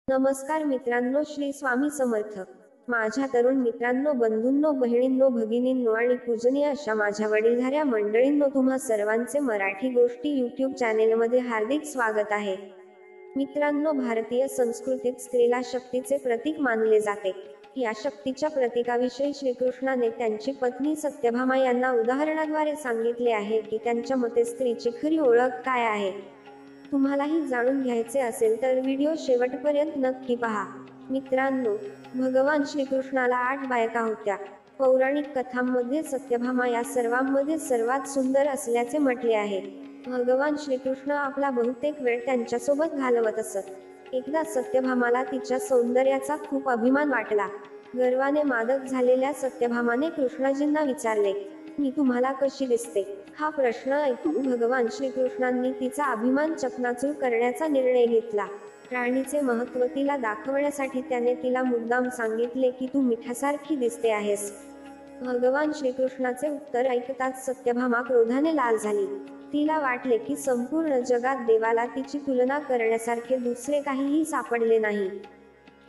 नमस्कार मित्रांनो, श्री स्वामी समर्थ. माझ्या तरुण मित्रांनो, बंधूंनो, बहिणींनो, भगिनींनो आणि पूजनीय अशा माझ्या वडीलधाऱ्या मंडळींनो, तुम्हा सर्वांचे मराठी गोष्टी यूट्यूब चॅनेलमध्ये हार्दिक स्वागत आहे. मित्रांनो, भारतीय संस्कृतीत स्त्रीला शक्तीचे प्रतीक मानले जाते. या शक्तीच्या प्रतीकाविषयी श्रीकृष्णाने त्यांची पत्नी सत्यभामा यांना उदाहरणाद्वारे सांगितले आहे की त्यांच्या मते स्त्रीची खरी ओळख काय आहे. तुम्हालाही जाणून घ्यायचे असेल तर व्हिडिओ शेवटपर्यंत नक्की पहा. मित्रांनो, भगवान श्रीकृष्णाला 8 बायका होत्या. पौराणिक कथांमध्ये सत्यभामा या सर्वांमध्ये सर्वात सुंदर असल्याचे म्हटले आहे. भगवान श्रीकृष्ण आपला बहुतेक वेळ त्यांच्यासोबत घालवत असत. एकदा सत्यभामाला तिच्या सौंदर्याचा खूप अभिमान वाटला. गर्वाने मादक झालेल्या सत्यभामाने कृष्णाजींना विचारले, मी तुम्हाला कशी दिसते? हा प्रश्न ऐकून भगवान श्रीकृष्णांनी तिचा अभिमान चकनाचूर करण्याचा निर्णय घेतला. राणीचे महत्त्व तिला दाखवण्यासाठी त्याने तिला मुद्दाम सांगितले की तू मिठासारखी दिसते आहेस. भगवान श्रीकृष्णाचे उत्तर ऐकताच सत्यभामा क्रोधाने लाल झाली. तिला वाटले की संपूर्ण जगात देवाला तिची तुलना करण्यासारखे दुसरे काहीही सापडले नाही.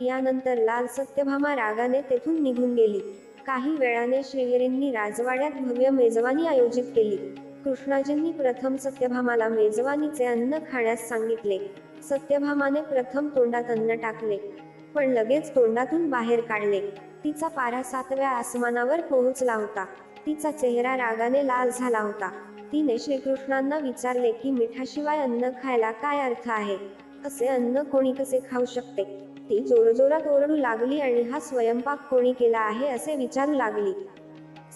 यानंतर लाल सत्यभामा रागाने तेथून निघून गेली. काही वेळाने श्रीहरींनी राजवाड्यात भव्य मेजवानी आयोजित केली. कृष्णाजींनी प्रथम सत्यभामाला मेजवानीचे अन्न खाण्यास सांगितले. सत्यभामाने प्रथम तोंडात अन्न टाकले, पण लगेच तोंडातून बाहेर काढले. तिचा पारा 7व्या आसमानावर पोहोचला होता. तिचा चेहरा रागाने लाल झाला होता. तिने श्रीकृष्णांना विचारले की मिठाशिवाय अन्न खायला काय अर्थ आहे? असे अन्न कोणी कसे खाऊ शकते? ती जोरजोरात ओरडू लागली आणि हा स्वयंपाक कोणी केला आहे असे विचारू लागली.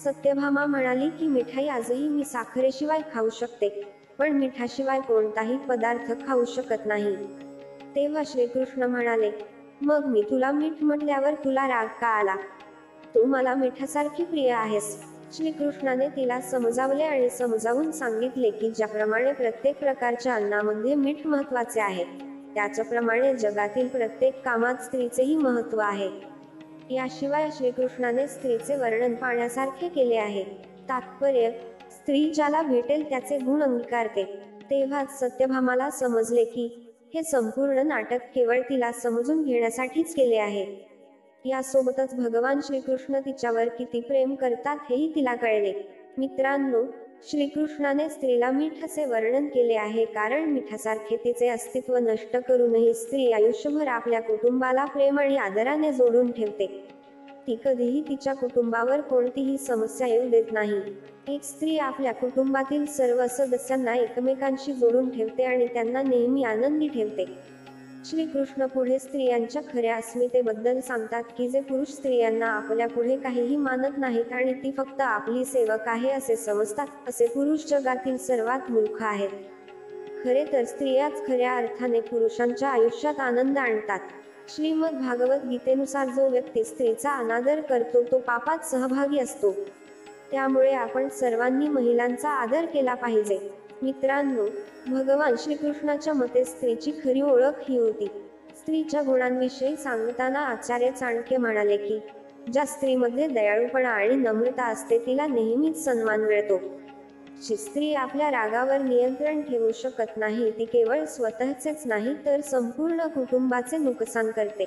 सत्यभामा म्हणाली की मिठाई आजही मी साखरेशिवाय खाऊ शकते, पण मिठाशिवाय कोणताही पदार्थ खाऊ शकत नाही. तेव्हा श्रीकृष्ण म्हणाले, मग मी तुला मीठ म्हटल्यावर तुला राग का आला? तू मला मिठासारखी प्रिय आहेस. श्रीकृष्णाने तिला समजावले आणि समजावून सांगितले की ज्याप्रमाणे प्रत्येक प्रकारच्या अन्नामध्ये मीठ महत्त्वाचे आहे, त्याचप्रमाणे जगातील प्रत्येक कामात स्त्रीचेही महत्त्व आहे. याशिवाय श्रीकृष्णाने स्त्रीचे वर्णन पाण्यासारखे केले आहे. तात्पर्य, स्त्री ज्याला भेटेल त्याचे गुण अंगीकारते. तेव्हाच सत्यभामाला समजले की हे संपूर्ण नाटक केवळ तिला समजून घेण्यासाठीच केले आहे. यासोबतच भगवान श्रीकृष्ण तिच्यावर किती प्रेम करतात हेही तिला कळले. मित्रांनो, श्रीकृष्णाने स्त्रीला मीठ असे वर्णन केले आहे कारण मिठासारखे तिचे अस्तित्व नष्ट करूनही स्त्री आयुष्यभर आपल्या कुटुंबाला प्रेम आणि आदराने जोडून ठेवते. ती कधीही तिच्या कुटुंबावर कोणतीही समस्या येऊ देत नाही. एक स्त्री आपल्या कुटुंबातील सर्व सदस्यांना एकमेकांशी जोडून ठेवते आणि त्यांना नेहमी आनंदी ठेवते. श्रीकृष्ण पुढे स्त्रियांच्या खऱ्या अस्मितेबद्दल सांगतात की जे पुरुष स्त्रियांना आपल्या पुढे काहीही मानत नाहीत आणि ती फक्त आपली सेवक आहे असे समजतात, असे पुरुष जगातील सर्वात मूर्ख आहेत. खरे तर स्त्रियाच खऱ्या अर्थाने पुरुषांच्या आयुष्यात आनंद आणतात. श्रीमद भागवत गीतेनुसार जो व्यक्ती स्त्रीचा अनादर करतो तो पापात सहभागी असतो. त्यामुळे आपण सर्वांनी महिलांचा आदर केला पाहिजे. मित्रांनो, भगवान श्रीकृष्णाच्या मते स्त्रीची खरी ओळख ही होती. स्त्रीच्या गुणांविषयी सांगताना आचार्य चाणक्य म्हणाले की ज्या स्त्रीमध्ये दयाळूपणा आणि नम्रता असते तिला नेहमीच सन्मान मिळतो. जी स्त्री आपल्या रागावर नियंत्रण ठेवू शकत नाही ती केवळ स्वतःचेच नाही तर संपूर्ण कुटुंबाचे नुकसान करते.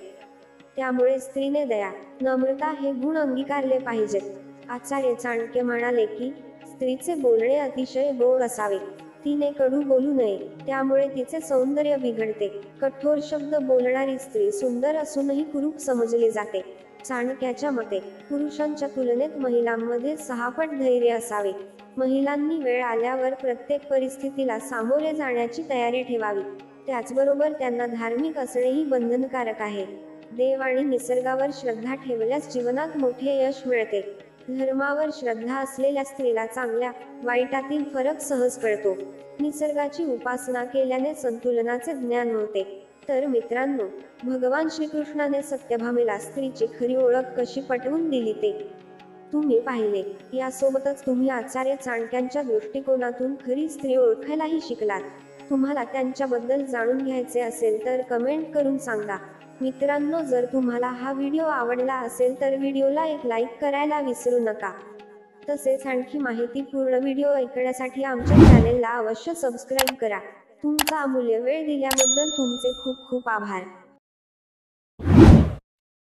त्यामुळे स्त्रीने दया, नम्रता हे गुण अंगीकारले पाहिजेत. आचार्य चाणक्य म्हणाले की स्त्रीचे बोलणे अतिशय गोड असावे. तिने कडू बोलू नये, त्यामुळे तिचे सौंदर्य बिघडते. कठोर शब्द बोलणारी स्त्री सुंदर असूनही कुरूप समजली जाते. चाणक्याच्या मते पुरुषांच्या तुलनेत महिलांमध्ये 6 पट धैर्य असावे. महिलांनी वेळ आल्यावर प्रत्येक परिस्थितीला सामोरे जाण्याची तयारी ठेवावी. त्याचबरोबर त्यांना धार्मिक असणेही बंधनकारक आहे. देव आणि निसर्गावर श्रद्धा ठेवल्यास जीवनात मोठे यश मिळते. धर्मावर श्रद्धा असलेल्या स्त्रीला चांगल्या वाईटातील फरक सहज कळतो. निसर्गाची उपासना केल्याने संतुलनाचे ज्ञान होते. तर मित्रांनो, भगवान श्रीकृष्णाने सत्यभामेला स्त्रीची खरी ओळख कशी पटवून दिली ते तुम्ही पाहिले. यासोबतच तुम्ही आचार्य चाणक्यांच्या दृष्टिकोनातून खरी स्त्री ओळखायलाही शिकलात. तुम्हाला त्यांच्याबद्दल जाणून घ्यायचे असेल तर कमेंट करून सांगा. मित्रांनो, जर तुम्हाला हा व्हिडिओ आवडला असेल तर व्हिडिओला एक लाईक करायला विसरू नका. तसेच आणखी माहितीपूर्ण व्हिडिओ ऐकण्यासाठी आमच्या चॅनेलला अवश्य सबस्क्राईब करा. तुमचा अमूल्य वेळ दिल्याबद्दल तुमचे खूप खूप आभार.